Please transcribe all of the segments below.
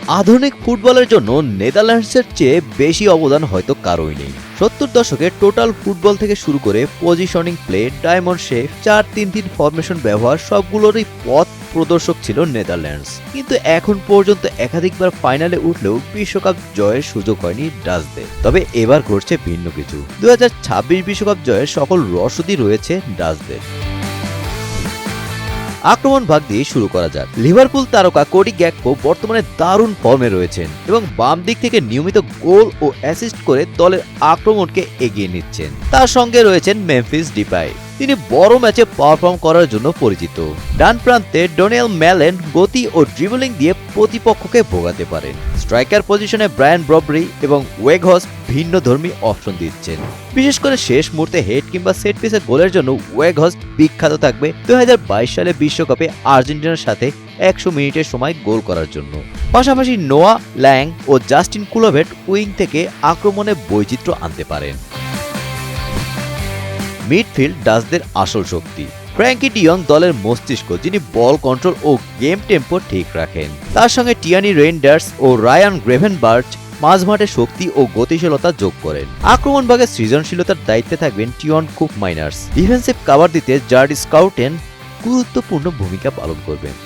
আধুনিক ফুটবলের জন্য নেদারল্যান্ডসের চেয়ে বেশি অবদান হয়তো কারোই নেই। 70 দশকে টোটাল ফুটবল থেকে শুরু করে positioning play, diamond shape, 4-3-3 formation ব্যবহার সবগুলোরই পথ প্রদর্শক ছিল নেদারল্যান্ডস। কিন্তু এখন পর্যন্ত একাধিকবার ফাইনালে উঠলেও বিশ্বকাপ জয়ের সুযোগ হয়নি ডাচদের। তবে এবার ঘটছে ভিন্ন কিছু। 2026 বিশ্বকাপ জয়ের সকল রসদই রয়েছে ডাচদের। আক্রমণ ভাগ দিয়ে শুরু করা যাক। লিভারপুল তারকা কোডি গ্যাকপো বর্তমানে দারুণ ফর্মে রয়েছেন এবং বাম দিক থেকে নিয়মিত গোল ও অ্যাসিস্ট করে দলের আক্রমণকে এগিয়ে নিচ্ছেন। তার সঙ্গে রয়েছেন মেমফিস ডিপাই, তিনি বড় ম্যাচে পারফর্ম করার জন্য পরিচিত। ডান প্রান্তে ডোনেল ম্যালেন গতি ও ড্রিবলিং দিয়ে প্রতিপক্ষকে ভোগাতে পারেন। স্ট্রাইকার পজিশনে ব্রায়ান ব্রবরি এবং ওয়েঘস ভিন্নধর্মী অপশন দিচ্ছেন। বিশেষ করে শেষ মুহূর্তে হেড কিংবা সেট পিসে গোলের জন্য ওয়েঘস বিখ্যাত থাকবে 2022 সালে বিশ্বকাপে আর্জেন্টিনার সাথে 100 মিনিটের সময় গোল করার জন্য। পাশাপাশি নোয়া ল্যাং ও জাস্টিন কুলোভেট উইং থেকে আক্রমণে বৈচিত্র্য আনতে পারেন। মিডফিল্ড ডাচদের আসল শক্তি। ফ্র্যাঙ্কি ডিয়ং দলের মস্তিষ্ক, যিনি বল কন্ট্রোল ও গেম টেম্পো ঠিক রাখেন। তার সঙ্গে টিয়ানি রেইন্ডার্স ও রায়ান গ্রেভেনবার্চ মাঝমাঠে শক্তি ও গতিশীলতা যোগ করেন। আক্রমণ ভাগে সৃজনশীলতার দায়িত্বে থাকবেন টিয়ন কুক মাইনার্স। ডিফেন্সিভ কাভার দিতে জার্ডি স্কাউটেন গুরুত্বপূর্ণ ভূমিকা পালন করবেন।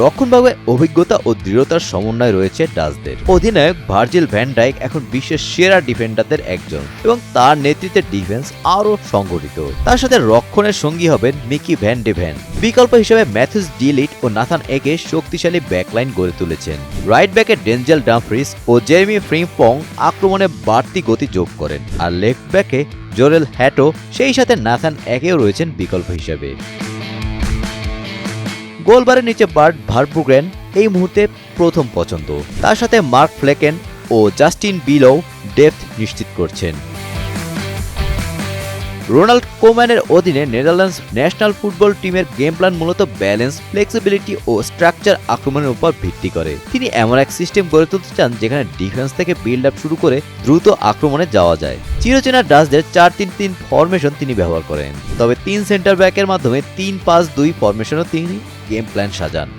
রক্ষণভাগে অভিজ্ঞতা ও দৃঢ়তার সমন্বয় রয়েছে ডাচদের। অধিনায়ক ভার্জিল ভ্যান ডাইক এখন বিশ্বের সেরা ডিফেন্ডারদের একজন এবং তার নেতৃত্বে ডিফেন্স আরও সংগঠিত। তার সাথে রক্ষণের সঙ্গী হবেন মিকি ভ্যান ডে ভ্যান। বিকল্প হিসেবে ম্যাথিউস ডিলিট ও নাথান একে শক্তিশালী ব্যাকলাইন গড়ে তুলেছেন। রাইট ব্যাকে ডেনজেল ডামফ্রিস ও জেরেমি ফ্রিম্পং আক্রমণে বাড়তি গতি যোগ করেন, আর লেফট ব্যাকে জোরেল হ্যাটো সেই সাথে নাথান একেও রয়েছেন বিকল্প হিসেবে। গোলবারের নিচে বার্ট ভারব্রুগেন এই মুহূর্তে প্রথম পছন্দ। তার সাথে মার্ক ফ্লেকেন ও জাস্টিন বিলো ডেপথ নিশ্চিত করছেন। রোনাল্ড কোম্যানের অধীনে নেদারল্যান্ডস ন্যাশনাল ফুটবল টিমের গেম প্ল্যান মূলত ব্যালেন্স, ফ্লেক্সিবিলিটি ও স্ট্রাকচার আক্রমণের উপর ভিত্তি করে। তিনি এমন এক সিস্টেম গড়ে তুলতে চান যেখানে ডিফেন্স থেকে বিল্ড আপ শুরু করে দ্রুত আক্রমণে যাওয়া যায়। চিরচেনা ডাচদের 4-3-3 ফরমেশন তিনি ব্যবহার করেন, তবে 3 সেন্টার ব্যাকের মাধ্যমে 3-5-2 ফরমেশনও তিনি গেম প্ল্যান সাজান।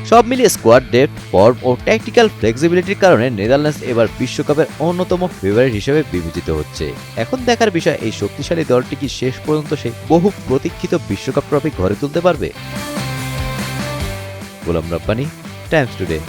সব মিলিয়ে স্কোয়াড ডেপথ, ফর্ম ও ট্যাকটিক্যাল ফ্লেক্সিবিলিটির কারণে নেদারল্যান্ডস এবার বিশ্বকাপের অন্যতম ফেভারিট হিসেবে বিবেচিত হচ্ছে। এখন দেখার বিষয় এই শক্তিশালী দলটি কি শেষ পর্যন্ত সেই বহু প্রতীক্ষিত বিশ্বকাপ ট্রফি ঘরে তুলতে পারবে। Golam Rabbani, Times today.